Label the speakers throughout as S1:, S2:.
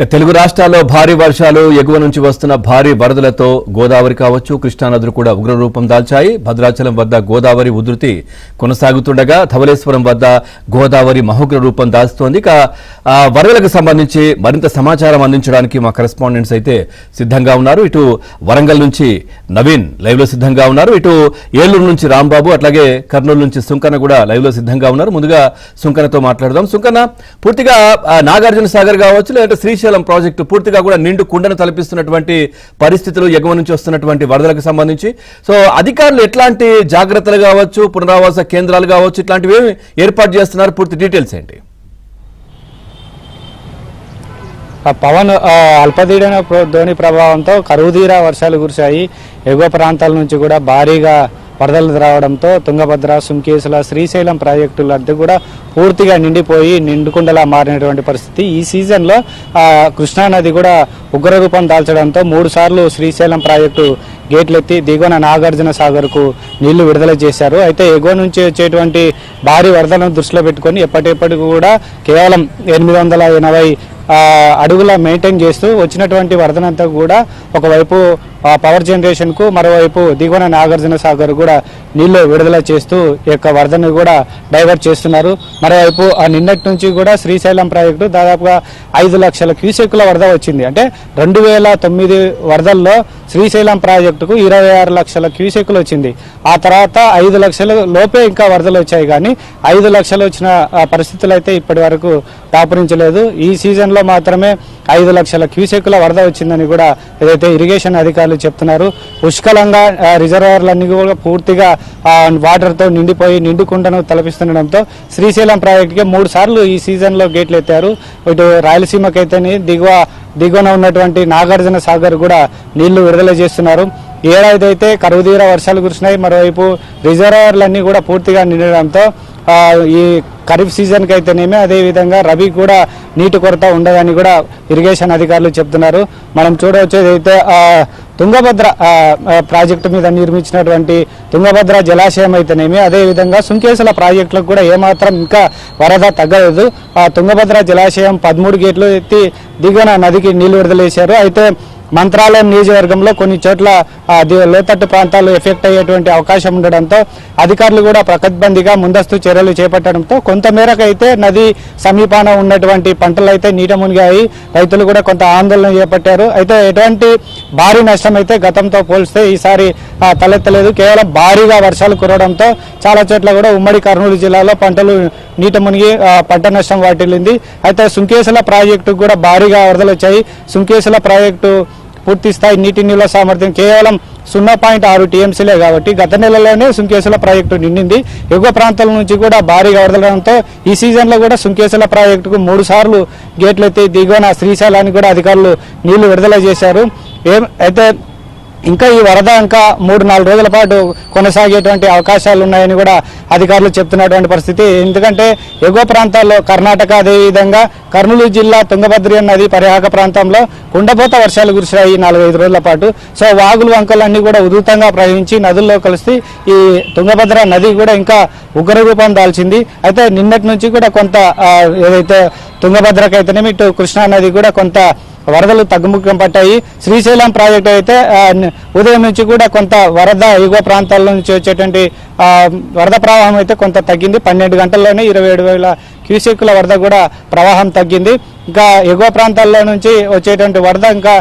S1: తెలుగు రాష్ట్రాల్లో భారీ వర్షాలు, ఎగువ నుంచి వస్తున్న భారీ వరదలతో గోదావరి కావచ్చు, కృష్ణానదులు కూడా ఉగ్రరూపం దాల్చాయి. భద్రాచలం వద్ద గోదావరి ఉధృతి కొనసాగుతుండగా ధవళేశ్వరం వద్ద గోదావరి మహోగ్ర రూపం దాల్స్తోంది. ఇక వరదలకు సంబంధించి మరింత సమాచారం అందించడానికి మా కరెస్పాండెంట్స్ అయితే సిద్ధంగా ఉన్నారు. ఇటు వరంగల్ నుంచి నవీన్ లైవ్ లో సిద్ధంగా ఉన్నారు, ఇటు ఏలూరు నుంచి రాంబాబు, అట్లాగే కర్నూలు నుంచి సుంకన్న కూడా లైవ్ లో సిద్ధంగా ఉన్నారు. ముందుగా సుంకన్నతో మాట్లాడదాం. సుంకన్న, పూర్తిగా నాగార్జున సాగర్ కావచ్చు లేదంటే శ్రీశైలం ప్రాజెక్టు పూర్తిగా కూడా నిండు కుండను తలపిస్తున్నటువంటి పరిస్థితులు, ఎగువ నుంచి వస్తున్నటువంటి వరదలకు సంబంధించి సో అధికారులు ఎట్లాంటి జాగ్రత్తలు కావచ్చు, పునరావాస కేంద్రాలు కావచ్చు, ఇట్లాంటివి ఏర్పాటు చేస్తున్నారు? పూర్తి డీటెయిల్స్ ఏంటి?
S2: పవన్ అల్పపీడన ధోని ప్రభావంతో కరువుదీరా వర్షాలు కురిశాయి. ఎగువ ప్రాంతాల నుంచి కూడా భారీగా వరదలు రావడంతో తుంగభద్ర, సుంకేసుల, శ్రీశైలం ప్రాజెక్టులంతా కూడా పూర్తిగా నిండిపోయి నిండుకుండలా మారినటువంటి పరిస్థితి. ఈ సీజన్లో కృష్ణానది కూడా ఉగ్రరూపం దాల్చడంతో 3 సార్లు శ్రీశైలం ప్రాజెక్టు గేట్లెత్తి దిగువన నాగార్జున సాగర్కు నీళ్లు విడుదల చేశారు. అయితే ఎగువ నుంచి వచ్చేటువంటి భారీ వరదలను దృష్టిలో పెట్టుకొని ఎప్పటికీ కూడా కేవలం 880 అడుగుల మెయింటైన్ చేస్తూ వచ్చినటువంటి వరదనంతా కూడా ఒకవైపు పవర్ జనరేషన్ కు, మరోవైపు దిగువన నాగార్జున సాగర్ కూడా నీళ్లు విడుదల చేస్తూ ఈ యొక్క వరదను కూడా డైవర్ట్ చేస్తున్నారు. మరోవైపు నిన్నటి నుంచి కూడా శ్రీశైలం ప్రాజెక్టు దాదాపుగా 5 లక్షల క్యూసెక్కుల వరద వచ్చింది. అంటే 2009 వరదల్లో శ్రీశైలం ప్రాజెక్టుకు 26 లక్షల క్యూసెక్కులు వచ్చింది. ఆ తర్వాత 5 లక్షల లోపే ఇంకా వరదలు వచ్చాయి, కానీ 5 లక్షలు వచ్చిన పరిస్థితులు అయితే ఇప్పటి వరకు దాపురించలేదు. ఈ సీజన్లో మాత్రమే 5 లక్షల క్యూసెక్కుల వరద వచ్చిందని కూడా ఏదైతే ఇరిగేషన్ అధికారులు చెప్తున్నారు. పుష్కలంగా రిజర్వాయర్లన్నీ కూడా పూర్తిగా వాటర్తో నిండిపోయి నిండుకుంటను తలపిస్తుండడంతో శ్రీశైలం ప్రాజెక్టుకి 3 సార్లు ఈ సీజన్లో గేట్లు ఎత్తారు. ఇటు రాయలసీమకైతేనే దిగువన ఉన్నటువంటి నాగార్జున సాగర్ కూడా నీళ్లు విడుదల చేస్తున్నారు. ఏడాది అయితే కరువుదీర వర్షాలు కురిసినాయి. మరోవైపు రిజర్వాయర్లన్నీ కూడా పూర్తిగా నిండడంతో ఈ ఖరీఫ్ సీజన్కి అయితేనేమి, అదేవిధంగా రబీ కూడా నీటి కొరత ఉండదని కూడా ఇరిగేషన్ అధికారులు చెప్తున్నారు. మనం చూడవచ్చు, ఏదైతే తుంగభద్ర ప్రాజెక్టు మీద నిర్మించినటువంటి తుంగభద్ర జలాశయం అయితేనేమి, అదేవిధంగా సుంకేసుల ప్రాజెక్టులకు కూడా ఏమాత్రం ఇంకా వరద తగ్గలేదు. తుంగభద్ర జలాశయం 13 గేట్లు ఎత్తి దిగువన నదికి నీళ్లు విడుదల చేశారు. అయితే మంత్రాలయం నియోజకవర్గంలో కొన్ని చోట్ల లోతట్టు ప్రాంతాలు ఎఫెక్ట్ అయ్యేటువంటి అవకాశం ఉండడంతో అధికారులు కూడా ప్రకద్బందీగా ముందస్తు చర్యలు చేపట్టడంతో కొంతమేరకు అయితే నది సమీపాన ఉన్నటువంటి పంటలు అయితే నీట మునిగాయి. రైతులు కూడా కొంత ఆందోళన చేపట్టారు. అయితే ఎటువంటి భారీ నష్టం అయితే గతంతో పోలిస్తే ఈసారి తలెత్తలేదు. కేవలం భారీగా వర్షాలు కురవడంతో చాలా చోట్ల కూడా ఉమ్మడి కర్నూలు జిల్లాలో పంటలు నీట మునిగి పంట నష్టం వాటిల్లింది. అయితే సుంకేసుల ప్రాజెక్టు కూడా భారీగా వరదలు వచ్చాయి. సుంకేసుల ప్రాజెక్టు పూర్తి స్థాయి నీటి నిల్వ సామర్థ్యం కేవలం 0.6 టీఎంసీలే కాబట్టి గత నెలలోనే సుంకేసుల ప్రాజెక్టు నిండింది. ఎగువ ప్రాంతాల నుంచి కూడా భారీగా వరదలడంతో ఈ సీజన్లో కూడా సుంకేసుల ప్రాజెక్టుకు 3 సార్లు గేట్లు ఎత్తి దిగువన శ్రీశైలానికి కూడా అధికారులు నీళ్లు విడుదల చేశారు. అయితే ఇంకా ఈ వరద ఇంకా 3-4 రోజుల పాటు కొనసాగేటువంటి అవకాశాలు ఉన్నాయని కూడా అధికారులు చెప్తున్నటువంటి పరిస్థితి. ఎందుకంటే ఎగువ ప్రాంతాల్లో కర్ణాటక, అదేవిధంగా కర్నూలు జిల్లా తుంగభద్ర నది పరివాహక ప్రాంతంలో కుండపోత వర్షాలు కురిశాయి 4-5 రోజుల పాటు. సో వాగులు, వంకలన్నీ కూడా ఉధృతంగా ప్రవహించి నదుల్లో కలిసి ఈ తుంగభద్ర నది కూడా ఇంకా ఉగ్రరూపం దాల్చింది. అయితే నిన్నటి నుంచి కూడా కొంత ఏదైతే తుంగభద్రకైతేనేమి ఇటు కృష్ణా నది కూడా కొంత వరదలు తగ్గుముఖం పట్టాయి. శ్రీశైలం ప్రాజెక్టు అయితే ఉదయం నుంచి కూడా కొంత వరద ఎగువ ప్రాంతాల నుంచి వచ్చేటువంటి వరద ప్రవాహం అయితే కొంత తగ్గింది. 12 గంటల్లోనే 27,000 క్యూసెక్కుల వరద కూడా ప్రవాహం తగ్గింది. ఇంకా ఎగువ ప్రాంతాల్లో నుంచి వచ్చేటువంటి వరద ఇంకా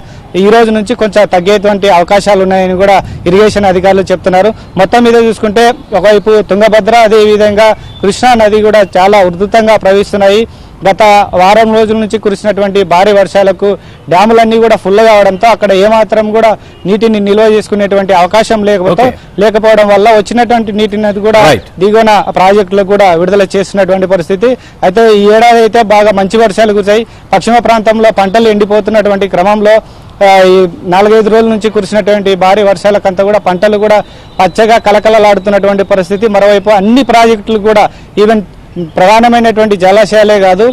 S2: ఈ రోజు నుంచి కొంచెం తగ్గేటువంటి అవకాశాలు ఉన్నాయని కూడా ఇరిగేషన్ అధికారులు చెప్తున్నారు. మొత్తం మీద చూసుకుంటే ఒకవైపు తుంగభద్ర, అదేవిధంగా కృష్ణా నది కూడా చాలా ఉధృతంగా ప్రవహిస్తున్నాయి. గత వారం రోజుల నుంచి కురిసినటువంటి భారీ వర్షాలకు డ్యాములన్నీ కూడా ఫుల్ కావడంతో అక్కడ ఏమాత్రం కూడా నీటిని నిల్వ చేసుకునేటువంటి అవకాశం లేకపోవడం వల్ల వచ్చినటువంటి నీటిని కూడా దిగువన ప్రాజెక్టులకు కూడా విడుదల చేస్తున్నటువంటి పరిస్థితి. అయితే ఈ ఏడాది అయితే బాగా మంచి వర్షాలు కురిశాయి. పశ్చిమ ప్రాంతంలో పంటలు ఎండిపోతున్నటువంటి క్రమంలో ఈ 4-5 రోజుల నుంచి కురిసినటువంటి భారీ వర్షాలకంతా కూడా పంటలు కూడా పచ్చగా కలకలలాడుతున్నటువంటి పరిస్థితి. మరోవైపు అన్ని ప్రాజెక్టులు కూడా ఈవెన్ ప్రధానమైనటువంటి జలాశయాలే కాదు,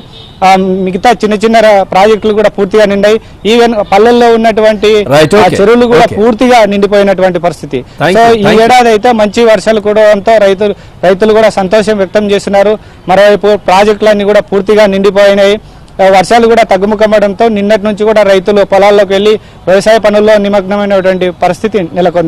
S2: మిగతా చిన్న ప్రాజెక్టులు కూడా పూర్తిగా నిండాయి. ఈవెన్ పల్లెల్లో ఉన్నటువంటి చెరువులు కూడా పూర్తిగా నిండిపోయినటువంటి పరిస్థితి. సో ఈ ఏడాది అయితే మంచి వర్షాలు కూడడంతో రైతులు కూడా సంతోషం వ్యక్తం చేస్తున్నారు. మరోవైపు ప్రాజెక్టులన్నీ కూడా పూర్తిగా నిండిపోయినాయి. వర్షాలు కూడా తగ్గుముఖమడంతో నిన్నటి నుంచి కూడా రైతులు పొలాల్లోకి వెళ్లి వ్యవసాయ పనుల్లో నిమగ్నమైనటువంటి పరిస్థితి నెలకొంది.